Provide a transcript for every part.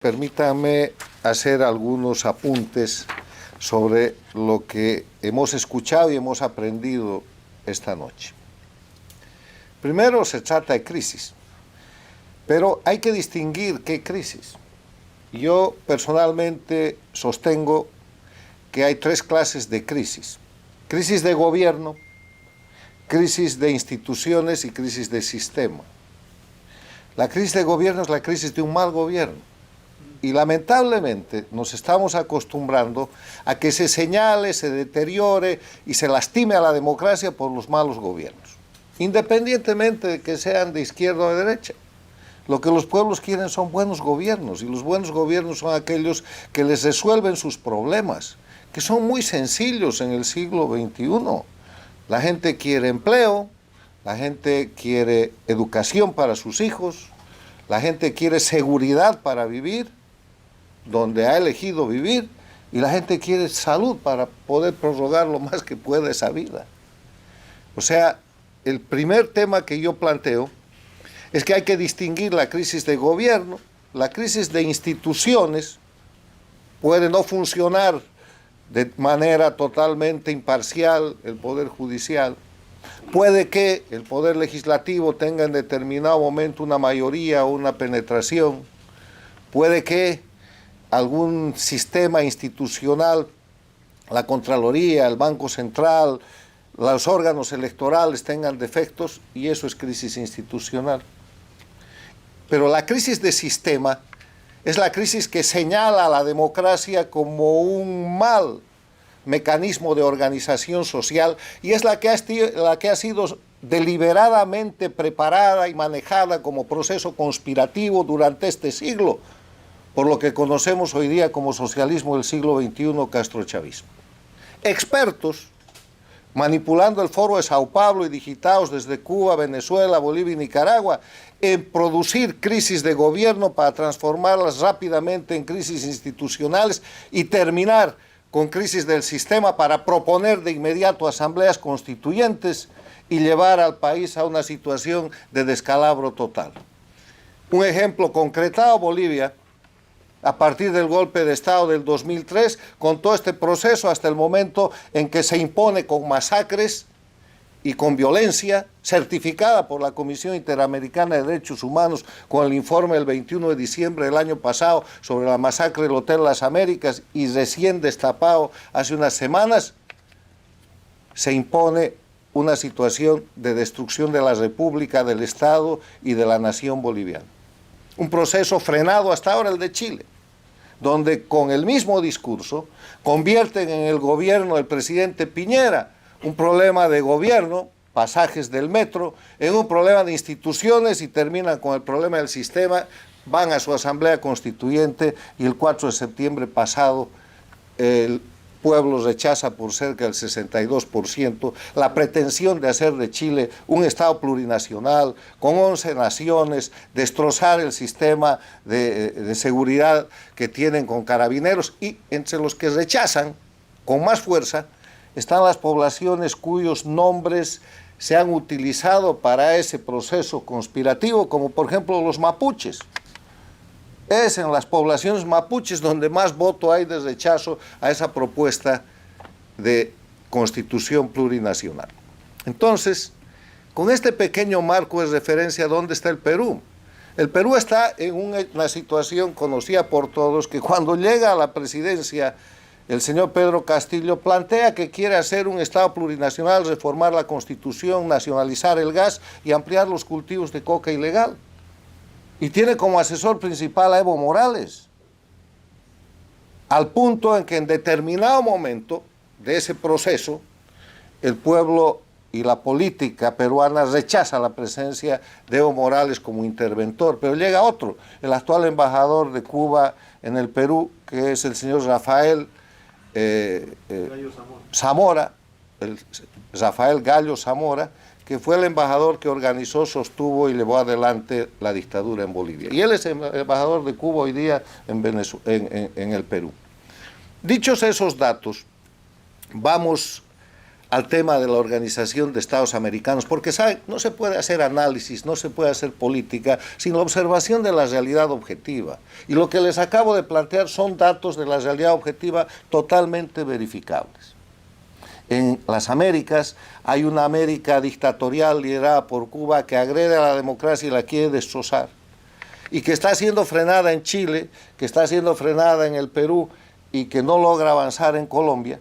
Permítanme hacer algunos apuntes sobre lo que hemos escuchado y hemos aprendido esta noche. Primero, se trata de crisis, pero hay que distinguir qué crisis. Yo personalmente sostengo que hay tres clases de crisis: crisis de gobierno, crisis de instituciones y crisis de sistema. La crisis de gobierno es la crisis de un mal gobierno. Y lamentablemente nos estamos acostumbrando a que se señale, se deteriore y se lastime a la democracia por los malos gobiernos, independientemente de que sean de izquierda o de derecha. Lo que los pueblos quieren son buenos gobiernos, y los buenos gobiernos son aquellos que les resuelven sus problemas, que son muy sencillos en el siglo XXI. La gente quiere empleo, la gente quiere educación para sus hijos, la gente quiere seguridad para vivir donde ha elegido vivir, y la gente quiere salud para poder prorrogar lo más que pueda esa vida. O sea, el primer tema que yo planteo es que hay que distinguir la crisis de gobierno. La crisis de instituciones puede no funcionar de manera totalmente imparcial el Poder Judicial. Puede que el Poder Legislativo tenga en determinado momento una mayoría o una penetración. Puede que algún sistema institucional, la Contraloría, el Banco Central, los órganos electorales tengan defectos, y eso es crisis institucional. Pero la crisis de sistema es la crisis que señala a la democracia como un mal mecanismo de organización social, y es la que ha sido deliberadamente preparada y manejada como proceso conspirativo durante este siglo, por lo que conocemos hoy día como socialismo del siglo XXI, castrochavismo. Expertos, manipulando el Foro de Sao Paulo y digitados desde Cuba, Venezuela, Bolivia y Nicaragua, en producir crisis de gobierno para transformarlas rápidamente en crisis institucionales y terminar con crisis del sistema para proponer de inmediato asambleas constituyentes y llevar al país a una situación de descalabro total. Un ejemplo concretado: Bolivia, a partir del golpe de Estado del 2003, con todo este proceso hasta el momento en que se impone con masacres y con violencia, certificada por la Comisión Interamericana de Derechos Humanos con el informe del 21 de diciembre del año pasado sobre la masacre del Hotel Las Américas, y recién destapado hace unas semanas, se impone una situación de destrucción de la República, del Estado y de la nación boliviana. Un proceso frenado hasta ahora, el de Chile, donde con el mismo discurso convierten en el gobierno del presidente Piñera un problema de gobierno, pasajes del metro, en un problema de instituciones, y terminan con el problema del sistema. Van a su asamblea constituyente y el 4 de septiembre pasado el pueblo rechaza por cerca del 62% la pretensión de hacer de Chile un Estado plurinacional con 11 naciones, destrozar el sistema de seguridad que tienen con carabineros, y entre los que rechazan con más fuerza están las poblaciones cuyos nombres se han utilizado para ese proceso conspirativo, como por ejemplo los mapuches. Es en las poblaciones mapuches donde más voto hay de rechazo a esa propuesta de constitución plurinacional. Entonces, con este pequeño marco de referencia, ¿dónde está el Perú? El Perú está en una situación conocida por todos, que cuando llega a la presidencia el señor Pedro Castillo plantea que quiere hacer un Estado plurinacional, reformar la Constitución, nacionalizar el gas y ampliar los cultivos de coca ilegal. Y tiene como asesor principal a Evo Morales, al punto en que en determinado momento de ese proceso el pueblo y la política peruana rechaza la presencia de Evo Morales como interventor, pero llega otro, el actual embajador de Cuba en el Perú, que es el señor Rafael Zamora, Rafael Gallo Zamora, que fue el embajador que organizó, sostuvo y llevó adelante la dictadura en Bolivia. Y él es el embajador de Cuba hoy día en el Perú. Dichos esos datos, vamos al tema de la Organización de Estados Americanos, porque ¿saben? No se puede hacer análisis, no se puede hacer política sin la observación de la realidad objetiva. Y lo que les acabo de plantear son datos de la realidad objetiva totalmente verificables. En las Américas hay una América dictatorial liderada por Cuba que agrede a la democracia y la quiere destrozar, y que está siendo frenada en Chile, que está siendo frenada en el Perú y que no logra avanzar en Colombia,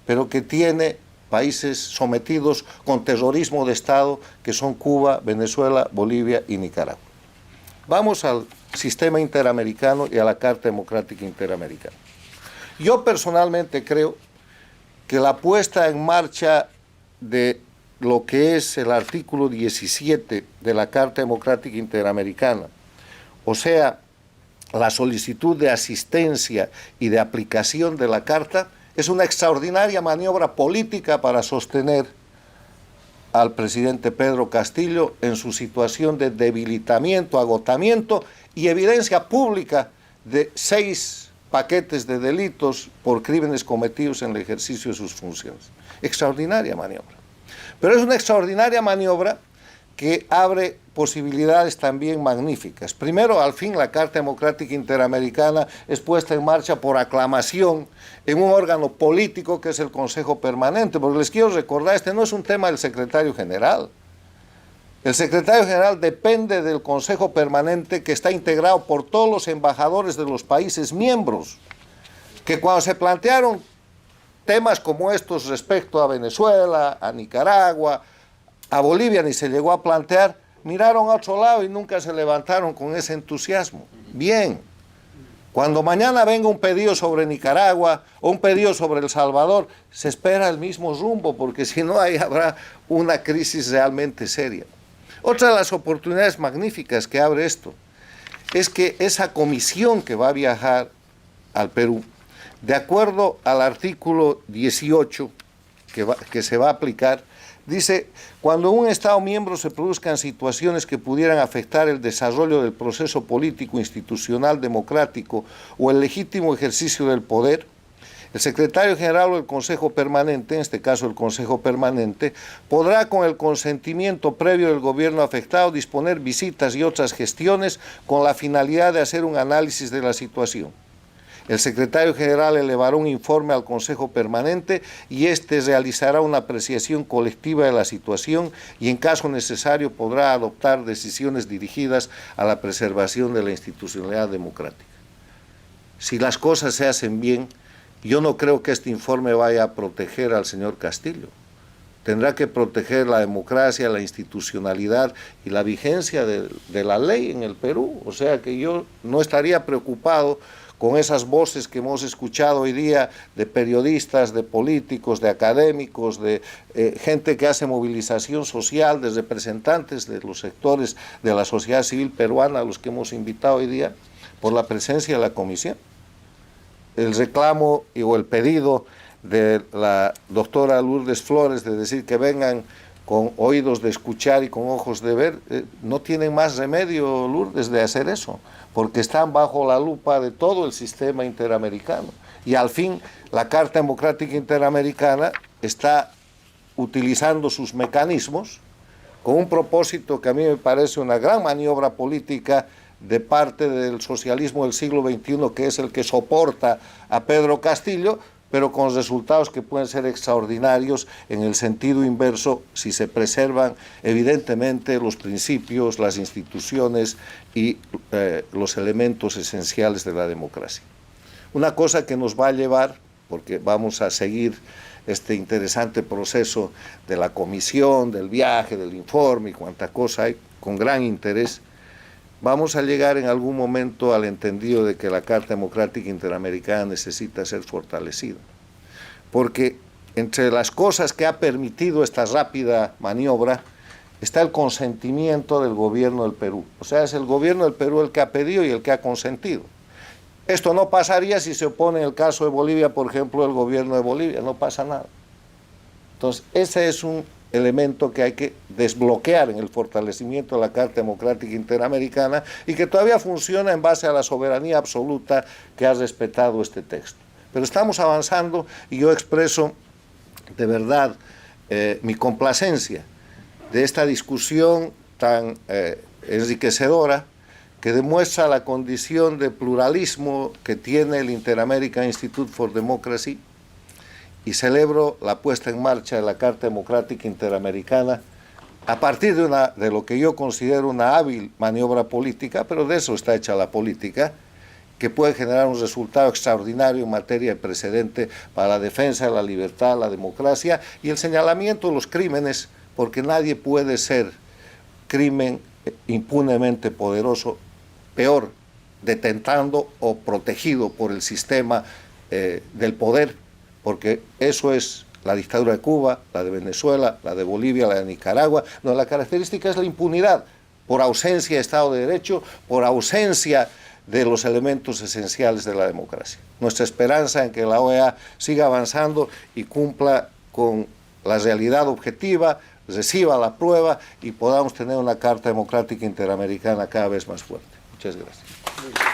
pero que tiene países sometidos con terrorismo de Estado, que son Cuba, Venezuela, Bolivia y Nicaragua. Vamos al sistema interamericano y a la Carta Democrática Interamericana. Yo personalmente creo que la puesta en marcha de lo que es el artículo 17 de la Carta Democrática Interamericana, o sea, la solicitud de asistencia y de aplicación de la Carta, es una extraordinaria maniobra política para sostener al presidente Pedro Castillo en su situación de debilitamiento, agotamiento y evidencia pública de 6 paquetes de delitos por crímenes cometidos en el ejercicio de sus funciones. Extraordinaria maniobra. Pero es una extraordinaria maniobra que abre posibilidades también magníficas. Primero, al fin, la Carta Democrática Interamericana es puesta en marcha por aclamación en un órgano político que es el Consejo Permanente, porque les quiero recordar, este no es un tema del secretario general. El secretario general depende del Consejo Permanente, que está integrado por todos los embajadores de los países miembros, que cuando se plantearon temas como estos respecto a Venezuela, a Nicaragua, a Bolivia ni se llegó a plantear, miraron a otro lado y nunca se levantaron con ese entusiasmo. Bien, cuando mañana venga un pedido sobre Nicaragua o un pedido sobre El Salvador, se espera el mismo rumbo, porque si no, ahí habrá una crisis realmente seria. Otra de las oportunidades magníficas que abre esto es que esa comisión que va a viajar al Perú, de acuerdo al artículo 18 que se va a aplicar, dice, cuando en un Estado miembro se produzcan situaciones que pudieran afectar el desarrollo del proceso político, institucional, democrático o el legítimo ejercicio del poder, el secretario general o el Consejo Permanente, en este caso el Consejo Permanente, podrá con el consentimiento previo del gobierno afectado disponer visitas y otras gestiones con la finalidad de hacer un análisis de la situación. El secretario general elevará un informe al Consejo Permanente y éste realizará una apreciación colectiva de la situación y en caso necesario podrá adoptar decisiones dirigidas a la preservación de la institucionalidad democrática. Si las cosas se hacen bien, yo no creo que este informe vaya a proteger al señor Castillo. Tendrá que proteger la democracia, la institucionalidad y la vigencia de la ley en el Perú. O sea que yo no estaría preocupado con esas voces que hemos escuchado hoy día de periodistas, de políticos, de académicos, de gente que hace movilización social, de representantes de los sectores de la sociedad civil peruana, a los que hemos invitado hoy día, por la presencia de la comisión. El reclamo o el pedido de la doctora Lourdes Flores de decir que vengan con oídos de escuchar y con ojos de ver, no tienen más remedio, Lourdes, de hacer eso, porque están bajo la lupa de todo el sistema interamericano. Y al fin, la Carta Democrática Interamericana está utilizando sus mecanismos con un propósito que a mí me parece una gran maniobra política de parte del socialismo del siglo XXI, que es el que soporta a Pedro Castillo, pero con resultados que pueden ser extraordinarios en el sentido inverso si se preservan evidentemente los principios, las instituciones y los elementos esenciales de la democracia. Una cosa que nos va a llevar, porque vamos a seguir este interesante proceso de la comisión, del viaje, del informe y cuánta cosa hay, con gran interés, vamos a llegar en algún momento al entendido de que la Carta Democrática Interamericana necesita ser fortalecida. Porque entre las cosas que ha permitido esta rápida maniobra está el consentimiento del gobierno del Perú. O sea, es el gobierno del Perú el que ha pedido y el que ha consentido. Esto no pasaría si se opone en el caso de Bolivia, por ejemplo, el gobierno de Bolivia, no pasa nada. Entonces, ese es un elemento que hay que desbloquear en el fortalecimiento de la Carta Democrática Interamericana y que todavía funciona en base a la soberanía absoluta que ha respetado este texto. Pero estamos avanzando y yo expreso de verdad mi complacencia de esta discusión tan enriquecedora, que demuestra la condición de pluralismo que tiene el Inter-American Institute for Democracy, y celebro la puesta en marcha de la Carta Democrática Interamericana a partir de lo que yo considero una hábil maniobra política, pero de eso está hecha la política, que puede generar un resultado extraordinario en materia de precedente para la defensa de la libertad, la democracia y el señalamiento de los crímenes, porque nadie puede ser crimen impunemente poderoso, peor, detentando o protegido por el sistema del poder, porque eso es la dictadura de Cuba, la de Venezuela, la de Bolivia, la de Nicaragua. No, la característica es la impunidad, por ausencia de Estado de Derecho, por ausencia de los elementos esenciales de la democracia. Nuestra esperanza en que la OEA siga avanzando y cumpla con la realidad objetiva, reciba la prueba y podamos tener una Carta Democrática Interamericana cada vez más fuerte. Muchas gracias.